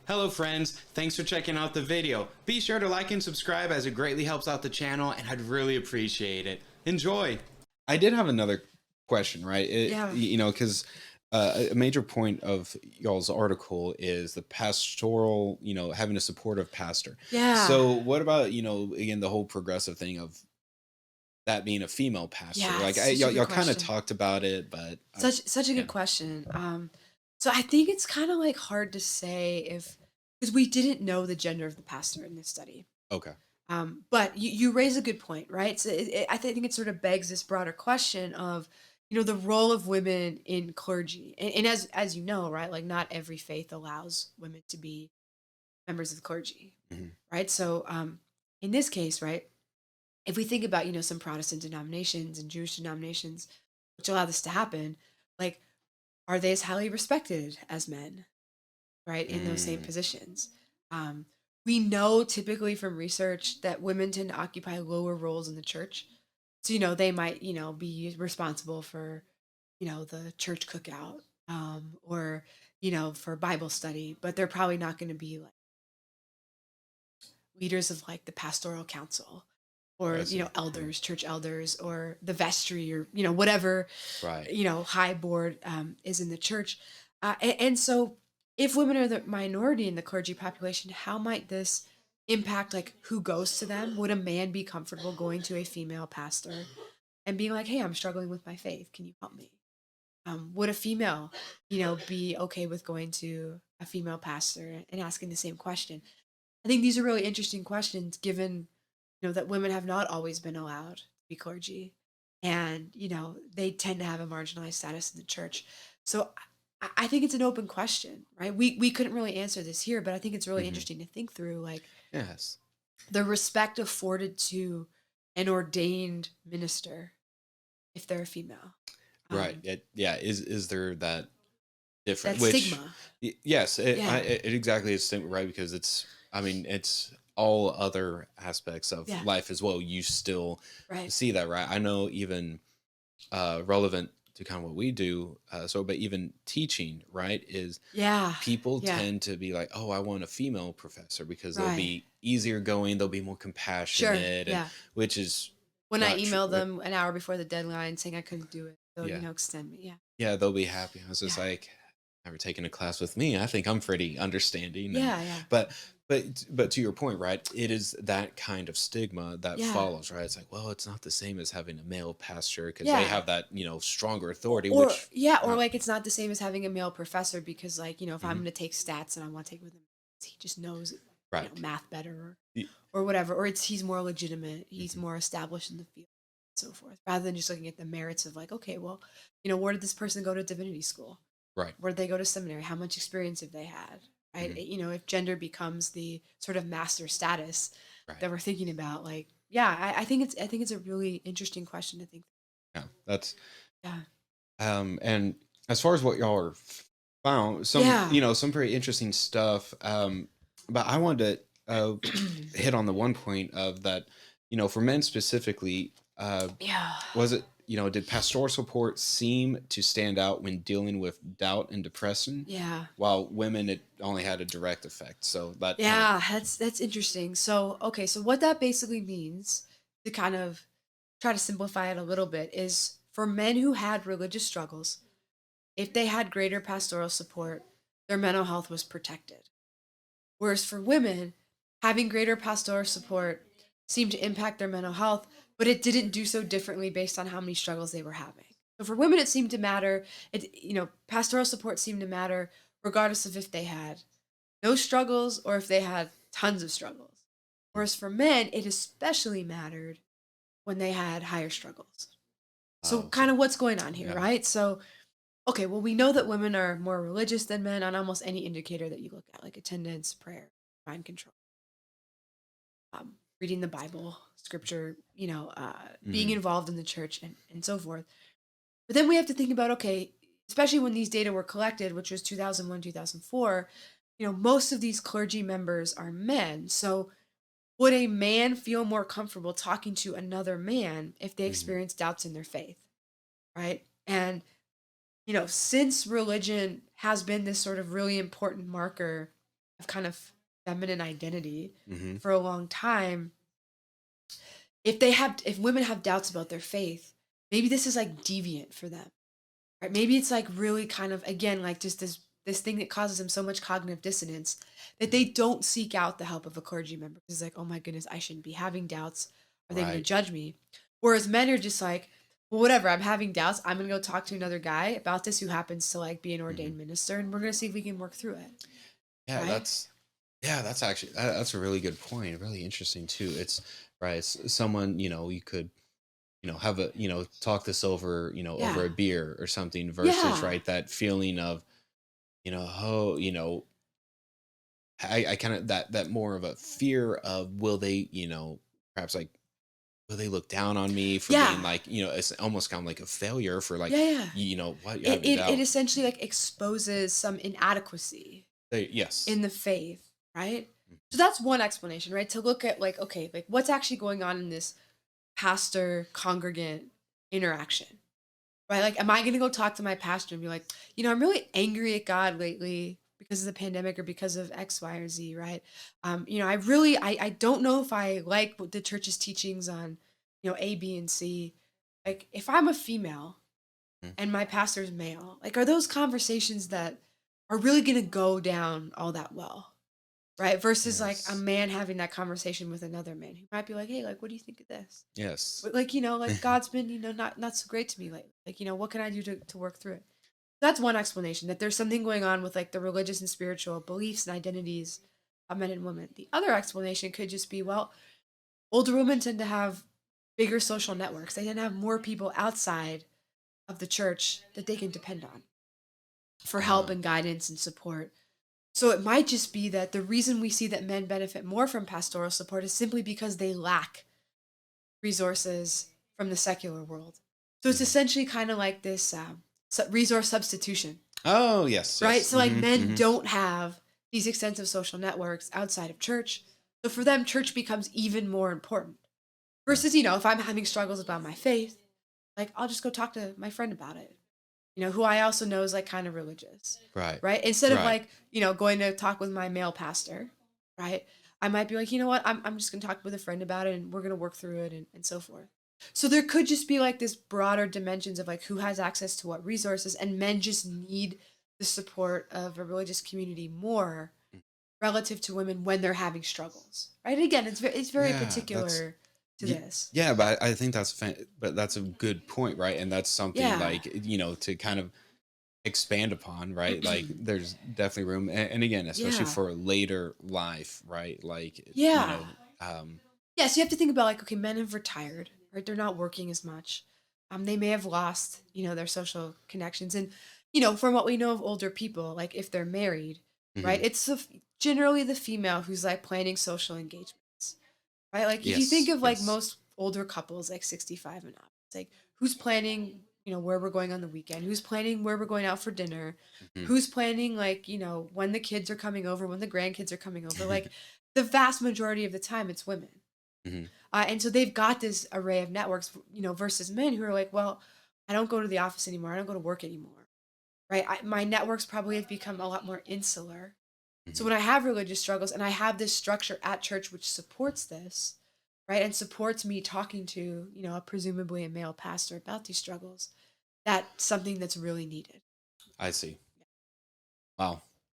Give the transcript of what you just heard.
Hello friends, thanks for checking out the video. Be sure to like and subscribe as it greatly helps out the channel and I'd really appreciate it. Enjoy! I did have another question, right? Yeah. Because a major point of y'all's article is the pastoral, having a supportive pastor. Yeah. So what about, again, the whole progressive thing of that being a female pastor? Yeah, Like it's such a good y'all kind of question. talked about it, but Such a yeah, good question. So I think it's kind of like hard to say if because we didn't know the gender of the pastor in this study. okay. But you raise a good point, right? So I think it sort of begs this broader question of, the role of women in clergy, and as you know, right, like not every faith allows women to be members of the clergy, Mhm. right? So in this case, right, if we think about some Protestant denominations and Jewish denominations which allow this to happen, like are they as highly respected as men, right, in those same Mm, positions? We know typically from research that women tend to occupy lower roles in the church. So, they might, be responsible for, the church cookout, or, for Bible study, but they're probably not going to be like leaders of like the pastoral council or, I see. Mhm. elders, church elders, or the vestry, or, whatever, Right. high board is in the church. And so if women are the minority in the clergy population, how might this impact like who goes to them? Would a man be comfortable going to a female pastor and being like, hey, I'm struggling with my faith, can you help me? Would a female, be okay with going to a female pastor and asking the same question? I think these are really interesting questions given, that women have not always been allowed to be clergy, and, they tend to have a marginalized status in the church. So I think it's an open question, right? We couldn't really answer this here, but I think it's really Hmm. interesting to think through like Yes. the respect afforded to an ordained minister if they're a female. Right. Um, Yeah. Is there that different? that Which, stigma. yes, Yeah. it exactly is right because it's. I mean, it's all other aspects of Yeah. life as well. You still Right. see that, right? I know even relevant to kind of what we do. But even teaching, right, is Yeah. people Yeah. tend to be like, oh, I want a female professor because they'll Right. be easier going, they'll be more Sure. compassionate, and Yeah. which is When I not true. emailed them an hour before the deadline saying I couldn't do it, so, Yeah. extend me. Yeah. Yeah, they'll be happy. I was just Yeah. like, never taken a class with me. I think I'm pretty understanding and Yeah, yeah. but but to your point, right? It is that kind of stigma that Yeah. follows, right? It's like, well, it's not the same as having a male pastor because they Yeah. have that, stronger authority, Or which yeah, or not like it's not the same as having a male professor because like, if I'm mhm, gonna take stats and I want to take with him, he just knows, right. math better Y- or whatever. Or he's more legitimate, he's mhm, more established in the field, and so forth. Rather than just looking at the merits of like, okay, well, where did this person go to divinity school? right. Where did they go to seminary? How much experience have they had? Right? Mhm, If gender becomes the sort of master status right. that we're thinking about, like, yeah, I think it's a really interesting question to think. Yeah. That's Yeah. and as far as what y'all are found, some Yeah. some very interesting stuff. But I wanted to hit on the one point of that, for men specifically, Yeah. was it, did pastoral support seem to stand out when dealing with doubt and depression, Yeah. while women it only had a direct effect. So that kind of Yeah, that's interesting. So, okay, so what that basically means, to kind of try to simplify it a little bit, is for men who had religious struggles, if they had greater pastoral support, their mental health was protected. Whereas for women, having greater pastoral support seemed to impact their mental health, but it didn't do so differently based on how many struggles they were having. So for women, it seemed to matter. Pastoral support seemed to matter regardless of if they had no struggles or if they had tons of struggles. Whereas for men, it especially mattered when they had higher struggles. So, oh, so kind of what's going on here, yeah, right? So, okay, well, we know that women are more religious than men on almost any indicator that you look at, like attendance, prayer, mind control, reading the Bible, scripture, being hmm, involved in the church, and so forth. But then we have to think about, okay, especially when these data were collected, which was 2001, 2004, most of these clergy members are men. So would a man feel more comfortable talking to another man if they hmm, experience doubts in their faith? Right. And, since religion has been this sort of really important marker of kind of feminine identity Mm-hmm. for a long time, if women have doubts about their faith, maybe this is like deviant for them, right? Maybe it's like really kind of, again, like just this thing that causes them so much cognitive dissonance that they don't seek out the help of a clergy member. It's like, oh my goodness, I shouldn't be having doubts. Are they going to Right. judge me? Whereas men are just like, well, whatever, I'm having doubts. I'm going to go talk to another guy about this who happens to like be an Mm-hmm. ordained minister, and we're going to see if we can work through it. Yeah, Right? that's actually that's a really good point. Really interesting too. It's right. It's someone you could have a talk this over over Yeah. a beer or something versus Yeah. right that feeling of oh I kind of that more of a fear of will they perhaps like will they look down on me for being Yeah. like it's almost kind of like a failure for like Yeah. Yeah. what you're It, having it, it doubts. essentially like exposes some inadequacy Yes. in the faith, right? So that's one explanation, right? To look at like, okay, like what's actually going on in this pastor congregant interaction, right? Like, am I going to go talk to my pastor and be like, I'm really angry at God lately because of the pandemic or because of X, Y, or Z, right? I don't know if I like what the church's teachings on, A, B, and C. Like, if I'm a female Mhm. and my pastor's male, like, are those conversations that are really going to go down all that well? Right? Versus like a Yes. man having that conversation with another man who might be like, hey, like, what do you think of this? Yes. But like, like God's been, not so great to me lately. Like, what can I do to work through it? That's one explanation, that there's something going on with like the religious and spiritual beliefs and identities of men and women. The other explanation could just be, well, older women tend to have bigger social networks. They tend to have more people outside of the church that they can depend on for help uh, and guidance and support. So it might just be that the reason we see that men benefit more from pastoral support is simply because they lack resources from the secular world. So it's mhm. essentially kind of like this resource substitution, Oh yes, right? yes. So like men Hmm. don't have these extensive social networks outside of church. So for them, church becomes even more important. Versus, if I'm having struggles about my faith, like I'll just go talk to my friend about it, who I also know is like kind of religious, Right. right? Instead of Right. like, going to talk with my male pastor, right? I might be like, you know what, I'm just gonna talk with a friend about it and we're gonna work through it and so forth. So there could just be like this broader dimensions of like who has access to what resources, and men just need the support of a religious community more relative to women when they're having struggles, right? Again, it's very Yeah, that's particular to this. yeah, but I think but that's a good point, right? And that's something Yeah. like to kind of expand upon, right? Like there's definitely room, and again, especially Yeah. for later life, right? Like Yeah. um, Yeah, so you have to think about like, okay, men have retired, right? They're not working as much. They may have lost, their social connections. And, from what we know of older people, like if they're married, right? mhm. It's generally the female who's like planning social engagements, right? Like if you think Yes, of like yes. most older couples, like 65 and up, it's like who's planning, where we're going on the weekend, who's planning where we're going out for dinner, Mhm. who's planning like, when the kids are coming over, when the grandkids are coming over. Like the vast majority of the time, it's women. Mhm. And so they've got this array of networks, versus men who are like, well, I don't go to the office anymore. I don't go to work anymore. Right. My networks probably have become a lot more insular. So Mhm. when I have religious struggles and I have this structure at church which supports this, right, and supports me talking to, presumably a male pastor about these struggles, that's something that's really needed. I see. Wow.